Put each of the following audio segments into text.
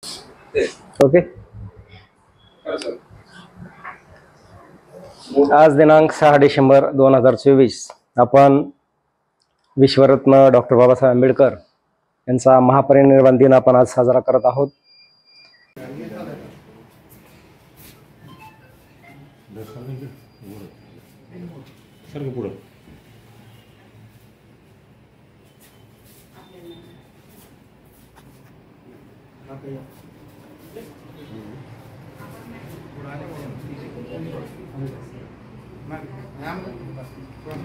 Okay. आज दिनांक 6 डिसेंबर 2024 आपण विश्वरत्न डॉक्टर बाबासाहेब आंबेडकर यांचा महापरिनिर्वाण दिन आपण आज साजरा करत आहोत।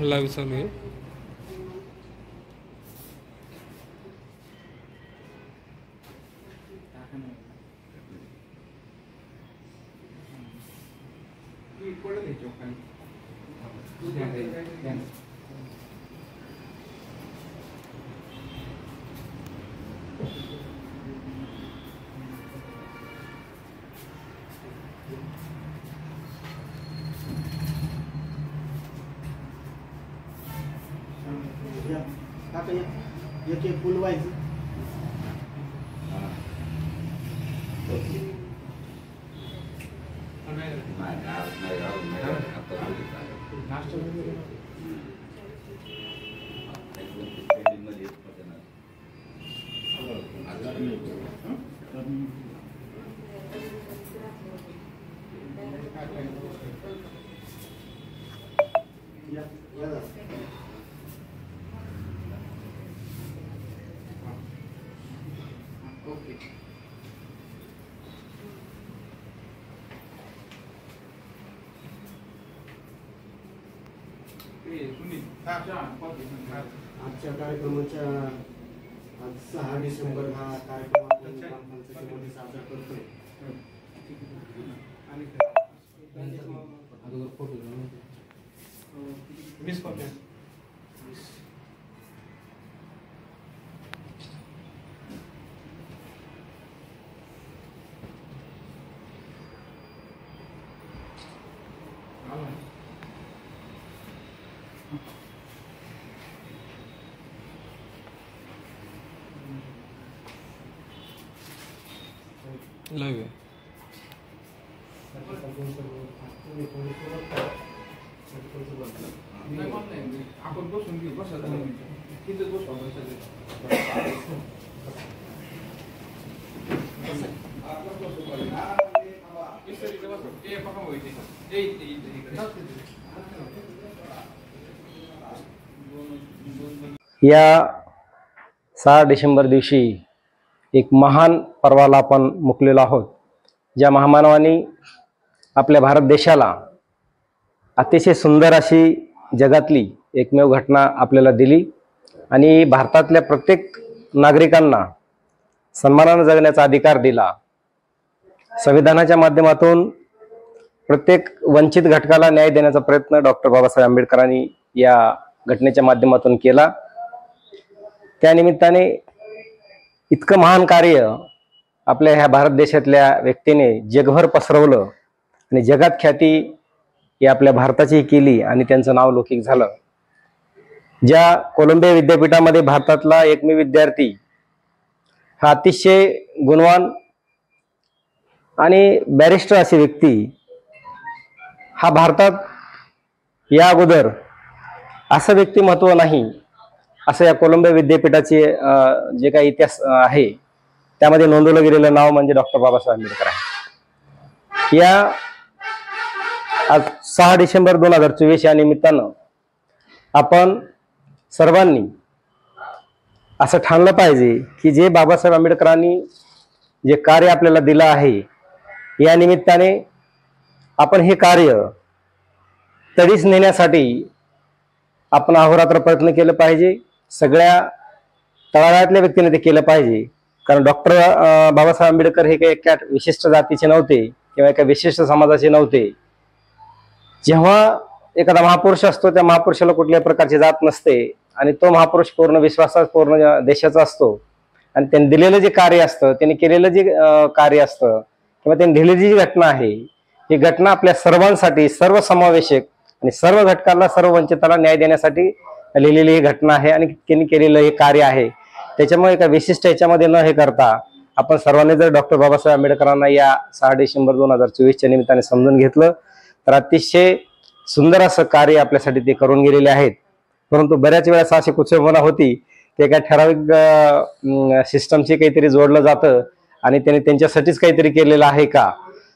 लाईव्ह चालू आहे। एक फुल व्हायचं आजच्या कार्यक्रमाच्या आज 6 डिसेंबर हा कार्यक्रम आपण ग्रामपंचायतीमध्ये साजरा करतोय। लाईव्ह आहे। आपण बसून घेऊ बसा तिथेच बसू या 6 डिसेंबर दिवशी एक महान पर्वाला आपण मुकलेलो आहोत। ज्या महामानवानी आपल्या भारत देशाला अतिशय सुंदर अशी जगातली एकमेव घटना आपल्याला दिली आणि भारतातल्या प्रत्येक नागरिकांना सन्मानाने जगण्याचा अधिकार दिला। संविधानाच्या माध्यमातून प्रत्येक वंचित घटकाला न्याय देण्याचा प्रयत्न डॉक्टर बाबासाहेब आंबेडकरांनी या घटनेच्या माध्यमातून केला। त्या निमित्ताने इतकं महान कार्य आपल्या ह्या भारत देशातल्या व्यक्तीने जगभर पसरवलं आणि जगात ख्याती ही आपल्या भारताची केली आणि त्यांचं नाव लौकिक झालं। ज्या कोलंबिया विद्यापीठामध्ये भारतातला एकमेव विद्यार्थी हा अतिशय गुणवान आणि बॅरिस्टर अशी व्यक्ती हा भारतात या अगोदर असं व्यक्तिमत्व नाही असं या कोलंबिया विद्यापीठाचे जे काही इतिहास आहे त्यामध्ये नोंदवलं गेलेलं नाव म्हणजे डॉक्टर बाबासाहेब आंबेडकर आहे। या आज 6 डिसेंबर 2024 या निमित्तानं आपण सर्वांनी असं ठाणलं पाहिजे की जे बाबासाहेब आंबेडकरांनी जे कार्य आपल्याला दिलं आहे या निमित्ताने आपण हे कार्य तडीस नेण्यासाठी आपण अहोरात्र प्रयत्न केले पाहिजे। सगळ्या तळागाळातल्या व्यक्तीने ते केलं पाहिजे, कारण डॉक्टर बाबासाहेब आंबेडकर हे काही एका विशिष्ट जातीचे नव्हते किंवा एका विशिष्ट समाजाचे नव्हते। जेव्हा एखादा महापुरुष असतो त्या महापुरुषाला कुठल्याही प्रकारची जात नसते आणि तो महापुरुष पूर्ण विश्वासात पूर्ण देशाचा असतो आणि त्यांनी दिलेलं जे कार्य असतं, त्यांनी केलेलं जे कार्य असतं किंवा त्यांनी दिलेली जी घटना आहे ही घटना आपल्या सर्वांसाठी सर्वसमावेशक आणि सर्व घटकांना सर्व वंचितांना न्याय देण्यासाठी लिहिलेली ही घटना आहे आणि त्यांनी केलेलं हे कार्य आहे। त्याच्यामुळे एका विशिष्ट ह्याच्यामध्ये न हे करता आपण सर्वांनी जर डॉक्टर बाबासाहेब आंबेडकरांना या 6 डिसेंबर 2024च्या निमित्ताने समजून घेतलं तर अतिशय सुंदर असं कार्य आपल्यासाठी ते करून गेलेले आहेत. परंतु बऱ्याच वेळेस अशी कुचंबना होती की एका ठराविक सिस्टमशी काहीतरी जोडलं जातं आणि त्याने त्यांच्यासाठीच काहीतरी केलेलं आहे का,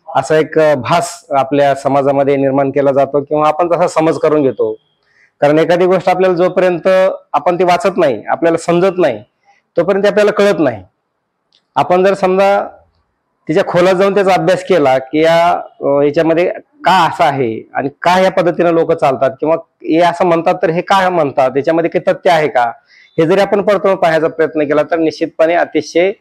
असा एक भास आपल्या समाजामध्ये निर्माण केला जातो किंवा आपण तसा समज करून घेतो. कारण एखादी गोष्ट आपल्याला जोपर्यंत आपण ती वाचत नाही, आपल्याला समजत नाही, तोपर्यंत आपल्याला कळत नाही. आपण जर समजा तिच्या खोलात जाऊन त्याचा अभ्यास केला की याच्यामध्ये का असं आहे आणि का या पद्धतीने लोक चालतात किंवा हे असं म्हणतात तर हे का म्हणतात, त्याच्यामध्ये काही तथ्य आहे का, हे जरी आपण पडताळून पाहण्याचा प्रयत्न केला तर निश्चितपणे अतिशय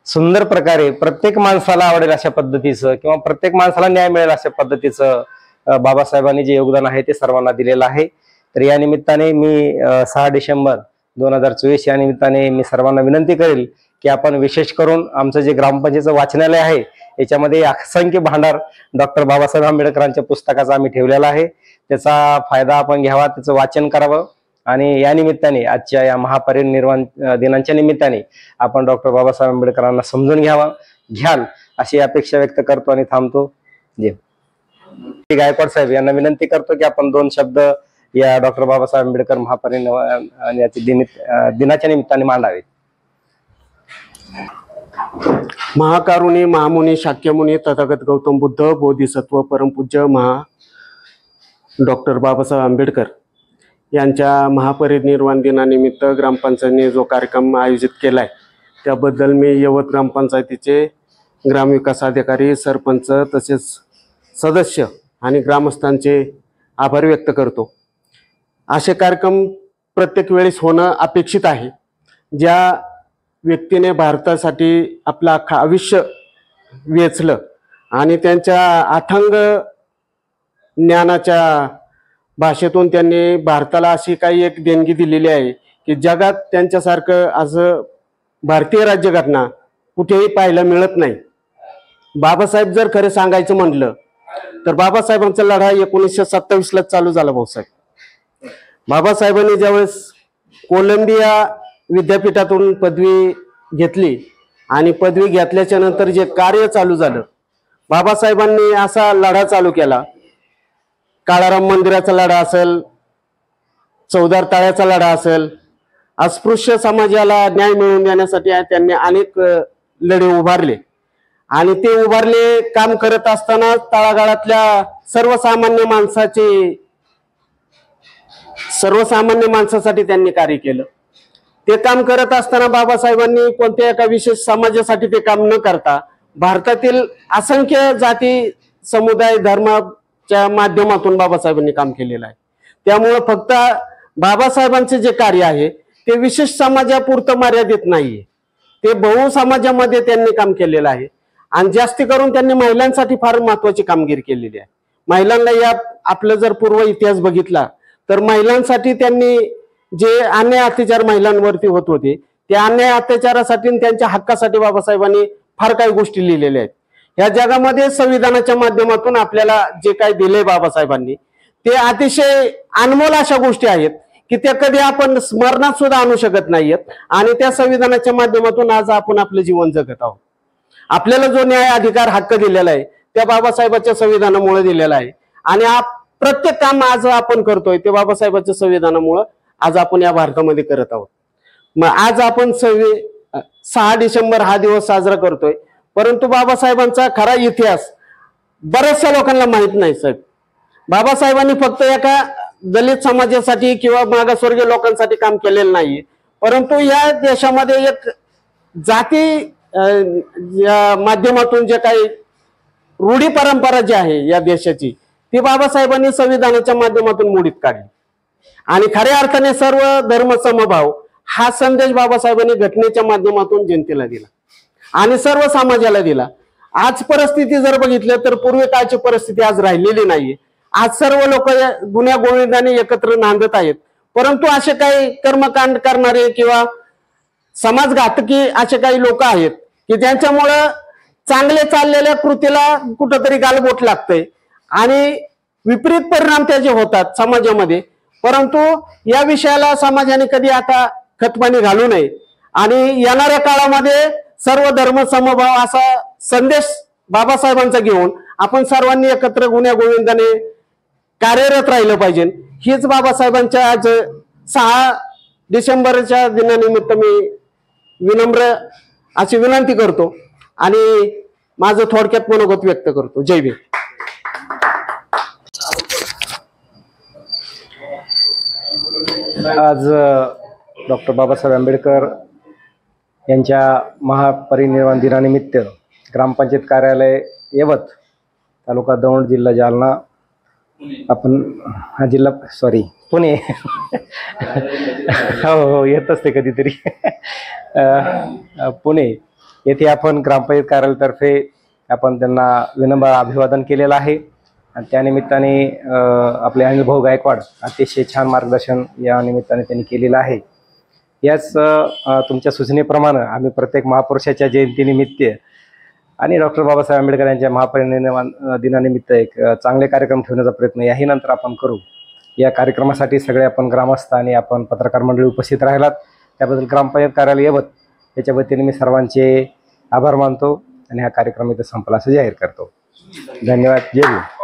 सुंदर प्रकारे प्रत्येक माणसाला आवडेल अशा पद्धतीचं किंवा प्रत्येक माणसाला न्याय मिळेल अशा पद्धतीचं बाबासाहेबांनी जे योगदान आहे ते सर्वांना दिलेलं आहे. तर या निमित्ताने मी 6 डिसेंबर 2024 या निमित्ताने मी सर्वांना विनंती करेल की आपण विशेष करून आमचं जे ग्रामपंचायतचं वाचनालय आहे याच्यामध्ये असंख्य भांडार डॉक्टर बाबासाहेब आंबेडकरांच्या पुस्तकाचा आम्ही ठेवलेला आहे. त्याचा फायदा आपण घ्यावा, त्याचं वाचन करावं आणि या निमित्ताने आजच्या या महापरिनिर्वाण दिनाच्या निमित्ताने आपण डॉक्टर बाबासाहेब आंबेडकरांना समजून घ्याल अशी अपेक्षा व्यक्त करतो आणि थांबतो. गायकवाड साहेब यांना विनंती करतो की आपण 2 शब्द या डॉक्टर बाबासाहेब आंबेडकर महापरिनिर्वाण दिनाच्या निमित्ताने मांडावे. महाकारुणी महामुनी शाक्यमुनी तथागत गौतम बुद्ध बोधिसत्व परमपूज्य डॉक्टर बाबासाहेब आंबेडकर यांच्या महापरिनिर्वाण दिनानिमित्त ग्रामपंचायतीने जो कार्यक्रम आयोजित केला आहे त्याबद्दल मी यवत ग्रामपंचायतीचे ग्रामविकास अधिकारी, सरपंच तसेच सदस्य आणि ग्रामस्थांचे आभार व्यक्त करतो. असे कार्यक्रम प्रत्येक वेळेस होणं अपेक्षित आहे. ज्या व्यक्तीने भारतासाठी आपलं अख्खं आयुष्य वेचलं आणि त्यांच्या अथांग ज्ञानाच्या भाषेतून त्यांनी भारताला अशी काही एक देणगी दिलेली आहे की जगात त्यांच्यासारखं आज भारतीय राज्यघटना कुठेही पाहायला मिळत नाही. बाबासाहेब जर खरं सांगायचं म्हटलं तर बाबासाहेबांचा लढा 1927ला चालू झाला. भाऊसाहेब बाबासाहेबांनी ज्यावेळेस कोलंबिया विद्यापीठातून पदवी घेतली आणि पदवी घेतल्याच्या नंतर जे कार्य चालू झालं, बाबासाहेबांनी असा लढा चालू केला. काळाराम मंदिराचा लढा असेल, चौदार ताळ्याचा लढा असेल, अस्पृश्य समाजाला न्याय मिळवून देण्यासाठी त्यांनी अनेक लढे उभारले आणि ते उभारले काम करत असताना तळागाळातल्या सर्वसामान्य माणसासाठी त्यांनी कार्य केलं. ते काम करत असताना बाबासाहेबांनी कोणत्या एका विशेष समाजासाठी ते काम न करता भारतातील असंख्य जाती समुदाय धर्माच्या माध्यमातून बाबासाहेबांनी काम केलेलं आहे. त्यामुळे फक्त बाबासाहेबांचे जे कार्य आहे ते विशेष समाजापुरतं मर्यादित नाहीये, ते बहु समाजामध्ये त्यांनी काम केलेलं आहे आणि जास्ती करून त्यांनी महिलांसाठी फार महत्वाची कामगिरी केलेली आहे. महिलांना या आपलं जर पूर्व इतिहास बघितला तर महिलांसाठी त्यांनी जे अन्याय अत्याचार महिलांवरती होत होते त्या अन्याय अत्याचारासाठी त्यांच्या हक्कासाठी बाबासाहेबांनी फार काही गोष्टी लिहिलेल्या आहेत. या जगामध्ये संविधानाच्या माध्यमातून आपल्याला जे काही दिले बाबासाहेबांनी ते अतिशय अनमोल अशा गोष्टी आहेत की त्या कधी आपण स्मरणात सुद्धा आणू शकत नाहीयेत आणि त्या संविधानाच्या माध्यमातून आज आपण आपलं जीवन जगत आहोत. आपल्याला जो न्याय अधिकार हक्क दिलेला आहे त्या बाबासाहेबांच्या संविधानामुळे दिलेला आहे आणि प्रत्येक काम आज आपण करतोय ते बाबासाहेबांच्या संविधानामुळे आज आपण या भारतामध्ये करत आहोत. मग आज आपण 6 डिसेंबर हा दिवस साजरा करतोय, परंतु बाबासाहेबांचा खरा इतिहास बऱ्याचशा लोकांना माहित नाही. साहेब बाबासाहेबांनी फक्त एका दलित समाजासाठी किंवा मागासवर्गीय लोकांसाठी काम केलेलं नाहीये, परंतु या देशामध्ये एक जाती माध्यमातून जे काही रूढी परंपरा जी आहे या देशाची ती बाबासाहेबांनी संविधानाच्या माध्यमातून मोडीत काढली आणि खऱ्या अर्थाने सर्व धर्म समभाव हा संदेश बाबासाहेबांनी घटनेच्या माध्यमातून जनतेला दिला आणि सर्व समाजाला दिला. आज परिस्थिती जर बघितलं तर पूर्वी काळची परिस्थिती आज राहिलेली नाहीये. आज सर्व लोक गुन्ह्या गोविंदाने एकत्र नांदत आहेत, परंतु असे काही कर्मकांड करणारे किंवा समाजघातकी असे काही लोक आहेत की ज्यांच्यामुळं चांगले चाललेल्या कृतीला कुठंतरी गालबोट लागतंय आणि विपरीत परिणाम त्याचे होतात समाजामध्ये. परंतु या विषयाला समाजाने कधी आता खतपाणी घालू नये आणि येणाऱ्या काळामध्ये सर्व धर्म समभाव असा संदेश बाबासाहेबांचा घेऊन आपण सर्वांनी एकत्र गुण्या गोविंदाने कार्यरत राहिलं पाहिजे. हीच बाबासाहेबांच्या आज 6 डिसेंबरच्या दिनानिमित्त मी विनम्र अशी विनंती करतो आणि माझं थोडक्यात मनोगत व्यक्त करतो. जय भीम. आज डॉक्टर बाबासाहेब आंबेडकर यांच्या महापरिनिर्वाण दिनानिमित्त ग्रामपंचायत कार्यालय यवत, तालुका दौंड, जिल्हा जालना, आपण हा जिल्हा सॉरी पुणे हो येत असते कधीतरी पुणे येथे आपण ग्रामपंचायत कार्यालयातर्फे आपण त्यांना विनम्र अभिवादन केलेलं आहे. आणि त्यानिमित्ताने आपले अनिल भाऊ गायकवाड अतिशय छान मार्गदर्शन या निमित्ताने त्यांनी केलेलं आहे. याच तुमच्या सूचनेप्रमाणे आम्ही प्रत्येक महापुरुषाच्या जयंतीनिमित्त आणि डॉक्टर बाबासाहेब आंबेडकर यांच्या महापरिनिर्वाण दिनानिमित्त एक चांगले कार्यक्रम ठेवण्याचा प्रयत्न याही नंतर आपण करू. या कार्यक्रमासाठी सगळे आपण ग्रामस्थ आणि आपण पत्रकार मंडळी उपस्थित राहिलात त्याबद्दल ग्रामपंचायत कार्यालय यवत याच्या वतीने मी सर्वांचे आभार मानतो आणि हा कार्यक्रम इथे संपला असं जाहीर करतो. धन्यवाद. जय भीम.